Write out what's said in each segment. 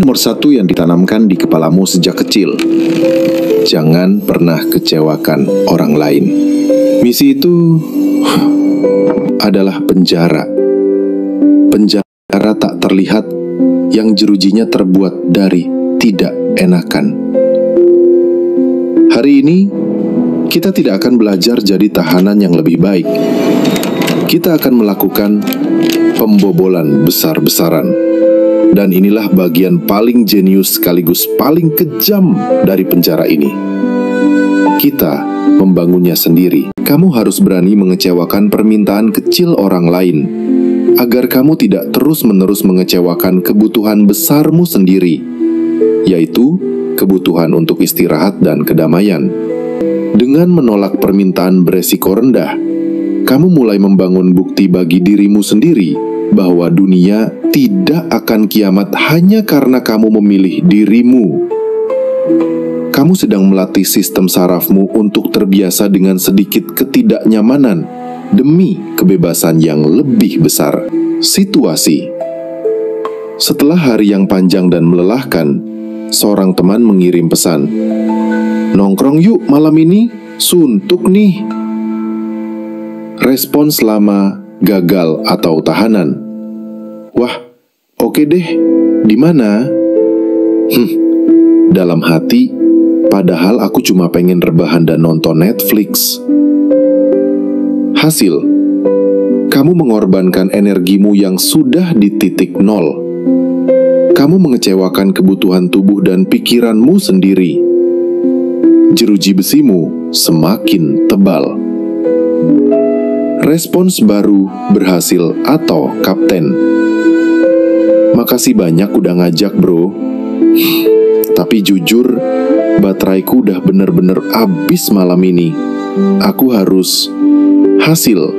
nomor satu yang ditanamkan di kepalamu sejak kecil. Jangan pernah kecewakan orang lain. Misi itu adalah penjara. Penjara tak terlihat yang jerujinya terbuat dari tidak enakan. Hari ini, kita tidak akan belajar jadi tahanan yang lebih baik. Kita akan melakukan pembobolan besar-besaran. Dan inilah bagian paling jenius sekaligus paling kejam dari penjara ini. Kita membangunnya sendiri. Kamu harus berani mengecewakan permintaan kecil orang lain, agar kamu tidak terus-menerus mengecewakan kebutuhan besarmu sendiri, yaitu kebutuhan untuk istirahat dan kedamaian. Dengan menolak permintaan beresiko rendah, kamu mulai membangun bukti bagi dirimu sendiri bahwa dunia tidak akan kiamat hanya karena kamu memilih dirimu. Kamu sedang melatih sistem sarafmu untuk terbiasa dengan sedikit ketidaknyamanan demi kebebasan yang lebih besar. Situasi. Setelah hari yang panjang dan melelahkan, seorang teman mengirim pesan, "Nongkrong yuk malam ini, suntuk nih." Respons lama, gagal atau tahanan. "Wah, oke deh, di mana?" Dalam hati, padahal aku cuma pengen rebahan dan nonton Netflix. Hasil, kamu mengorbankan energimu yang sudah di titik nol. Kamu mengecewakan kebutuhan tubuh dan pikiranmu sendiri. Jeruji besimu semakin tebal. Respons baru berhasil atau kapten. "Makasih banyak udah ngajak bro. Tapi jujur, bateraiku udah bener-bener abis malam ini. Aku harus..." Hasil,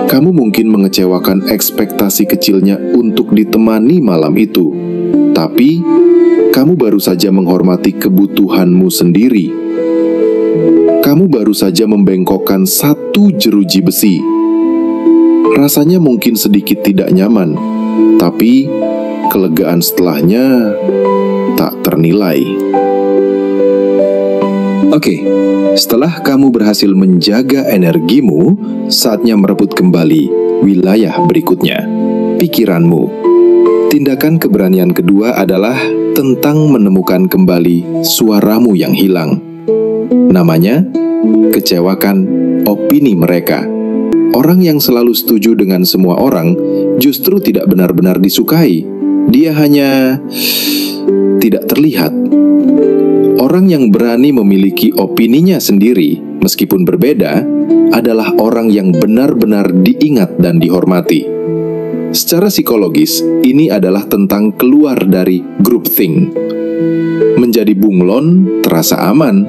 kamu mungkin mengecewakan ekspektasi kecilnya untuk ditemani malam itu. Tapi, kamu baru saja menghormati kebutuhanmu sendiri. Kamu baru saja membengkokkan satu jeruji besi. Rasanya mungkin sedikit tidak nyaman, tapi kelegaan setelahnya tak ternilai. Oke, setelah kamu berhasil menjaga energimu, saatnya merebut kembali wilayah berikutnya, pikiranmu. Tindakan keberanian kedua adalah tentang menemukan kembali suaramu yang hilang. Namanya, kecewakan opini mereka. Orang yang selalu setuju dengan semua orang justru tidak benar-benar disukai. Dia hanya tidak terlihat. Orang yang berani memiliki opininya sendiri, meskipun berbeda, adalah orang yang benar-benar diingat dan dihormati. Secara psikologis, ini adalah tentang keluar dari groupthink. Menjadi bunglon terasa aman,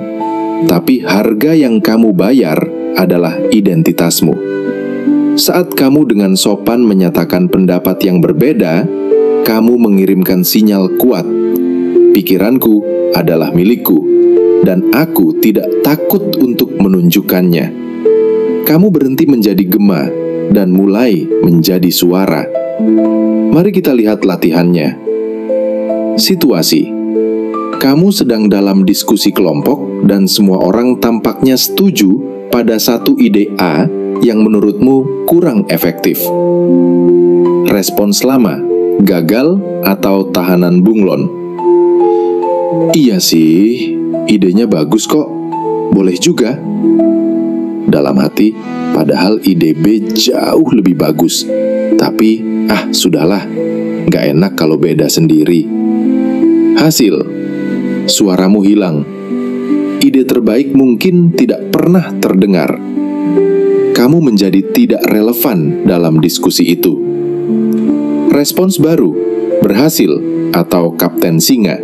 tapi harga yang kamu bayar adalah identitasmu. Saat kamu dengan sopan menyatakan pendapat yang berbeda, kamu mengirimkan sinyal kuat. Pikiranku adalah milikku, dan aku tidak takut untuk menunjukkannya. Kamu berhenti menjadi gema dan mulai menjadi suara. Mari kita lihat latihannya. Situasi. Kamu sedang dalam diskusi kelompok dan semua orang tampaknya setuju pada satu ide A yang menurutmu kurang efektif. Respons lama, gagal atau tahanan bunglon. "Iya sih, idenya bagus kok. Boleh juga." Dalam hati, padahal ide B jauh lebih bagus. Tapi, sudahlah, gak enak kalau beda sendiri. Hasil, suaramu hilang. Ide terbaik mungkin tidak pernah terdengar. Kamu menjadi tidak relevan dalam diskusi itu. Respons baru, berhasil, atau kapten singa.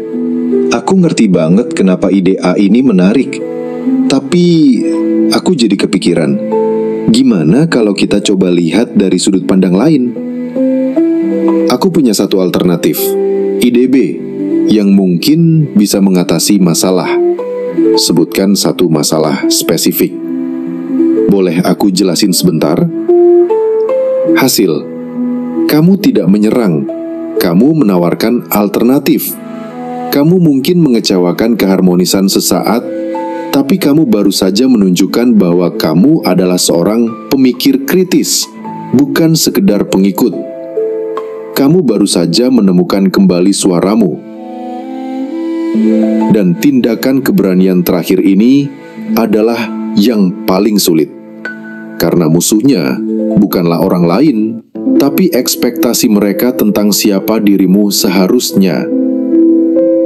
"Aku ngerti banget kenapa ide A ini menarik. Tapi, aku jadi kepikiran, gimana kalau kita coba lihat dari sudut pandang lain? Aku punya satu alternatif, ide B, yang mungkin bisa mengatasi masalah. Sebutkan satu masalah spesifik. Boleh aku jelasin sebentar?" Hasil, kamu tidak menyerang, Kamu menawarkan alternatif. Kamu mungkin mengecewakan keharmonisan sesaat, tapi kamu baru saja menunjukkan bahwa kamu adalah seorang pemikir kritis, bukan sekedar pengikut. Kamu baru saja menemukan kembali suaramu. Dan tindakan keberanian terakhir ini adalah yang paling sulit. Karena musuhnya bukanlah orang lain, tapi ekspektasi mereka tentang siapa dirimu seharusnya.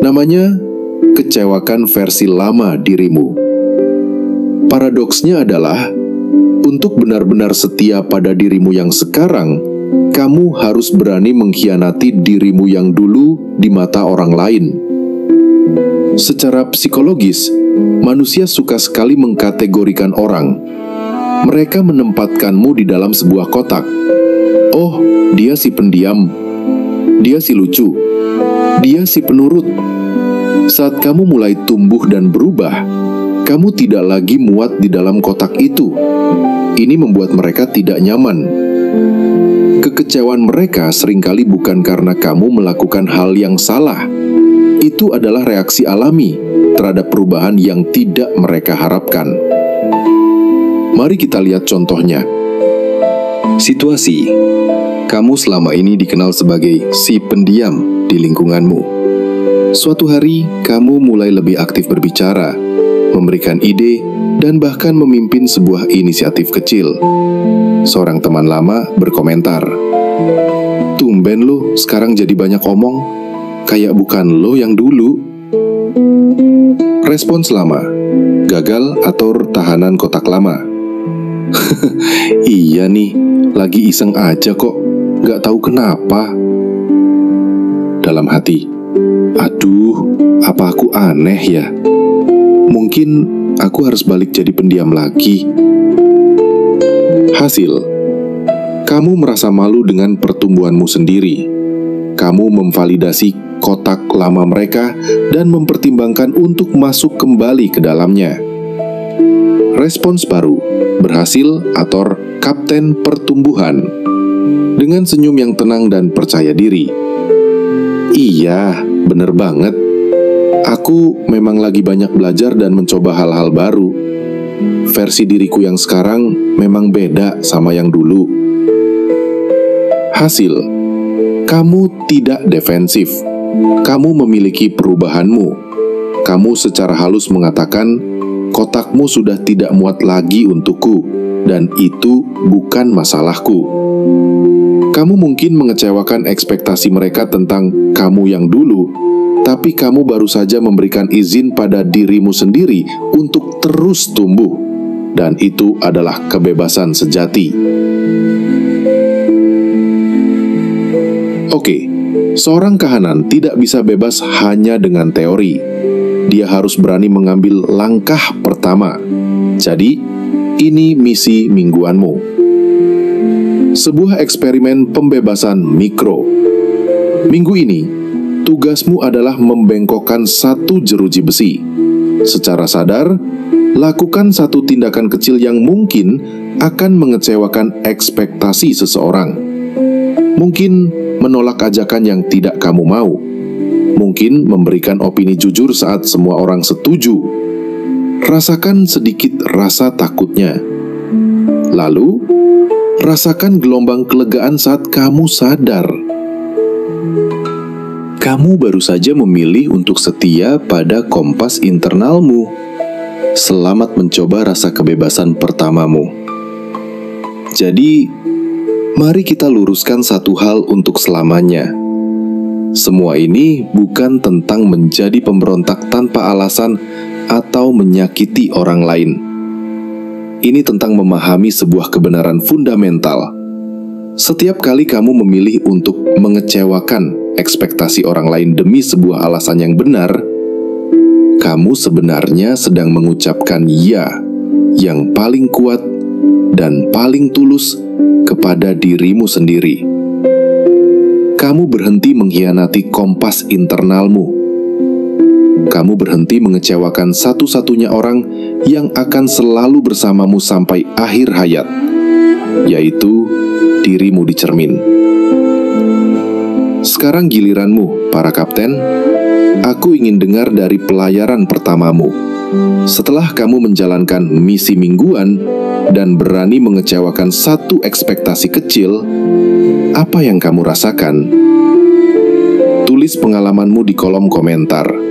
Namanya kecewakan versi lama dirimu. Paradoksnya adalah, untuk benar-benar setia pada dirimu yang sekarang, kamu harus berani mengkhianati dirimu yang dulu di mata orang lain. Secara psikologis, manusia suka sekali mengkategorikan orang. Mereka menempatkanmu di dalam sebuah kotak. Oh, dia si pendiam. Dia si lucu. Dia si penurut. Saat kamu mulai tumbuh dan berubah, kamu tidak lagi muat di dalam kotak itu. Ini membuat mereka tidak nyaman. Kekecewaan mereka seringkali bukan karena kamu melakukan hal yang salah. Itu adalah reaksi alami terhadap perubahan yang tidak mereka harapkan. Mari kita lihat contohnya. Situasi. Kamu selama ini dikenal sebagai si pendiam di lingkunganmu. Suatu hari, kamu mulai lebih aktif berbicara, memberikan ide, dan bahkan memimpin sebuah inisiatif kecil. Seorang teman lama berkomentar, "Tumben lu sekarang jadi banyak omong, kayak bukan lo yang dulu." Respons lama, gagal atau tahanan kotak lama. Iya nih, lagi iseng aja kok, gak tahu kenapa. Dalam hati, aduh, apa aku aneh ya? Mungkin aku harus balik jadi pendiam lagi. Hasil, kamu merasa malu dengan pertumbuhanmu sendiri. Kamu memvalidasi kotak lama mereka dan mempertimbangkan untuk masuk kembali ke dalamnya. Respons baru, berhasil atau kapten pertumbuhan. Dengan senyum yang tenang dan percaya diri. Iya, bener banget. Aku memang lagi banyak belajar dan mencoba hal-hal baru. Versi diriku yang sekarang memang beda sama yang dulu. Hasil, kamu tidak defensif. Kamu memiliki perubahanmu. Kamu secara halus mengatakan, kotakmu sudah tidak muat lagi untukku, dan itu bukan masalahku. Kamu mungkin mengecewakan ekspektasi mereka tentang kamu yang dulu, tapi kamu baru saja memberikan izin pada dirimu sendiri untuk terus tumbuh, dan itu adalah kebebasan sejati. Oke. Seorang kahanan tidak bisa bebas hanya dengan teori. Dia harus berani mengambil langkah pertama. Jadi, ini misi mingguanmu. Sebuah eksperimen pembebasan mikro. Minggu ini, tugasmu adalah membengkokkan satu jeruji besi. Secara sadar, lakukan satu tindakan kecil yang mungkin akan mengecewakan ekspektasi seseorang. Mungkin menolak ajakan yang tidak kamu mau. Mungkin memberikan opini jujur saat semua orang setuju. Rasakan sedikit rasa takutnya. Lalu, rasakan gelombang kelegaan saat kamu sadar. Kamu baru saja memilih untuk setia pada kompas internalmu. Selamat mencoba rasa kebebasan pertamamu. Jadi, mari kita luruskan satu hal untuk selamanya. Semua ini bukan tentang menjadi pemberontak tanpa alasan atau menyakiti orang lain. Ini tentang memahami sebuah kebenaran fundamental. Setiap kali kamu memilih untuk mengecewakan ekspektasi orang lain demi sebuah alasan yang benar, kamu sebenarnya sedang mengucapkan ya yang paling kuat dan paling tulus kepada dirimu sendiri. Kamu berhenti mengkhianati kompas internalmu. Kamu berhenti mengecewakan satu-satunya orang yang akan selalu bersamamu sampai akhir hayat, yaitu dirimu di cermin. Sekarang giliranmu, para kapten. Aku ingin dengar dari pelayaran pertamamu. Setelah kamu menjalankan misi mingguan dan berani mengecewakan satu ekspektasi kecil, apa yang kamu rasakan? Tulis pengalamanmu di kolom komentar.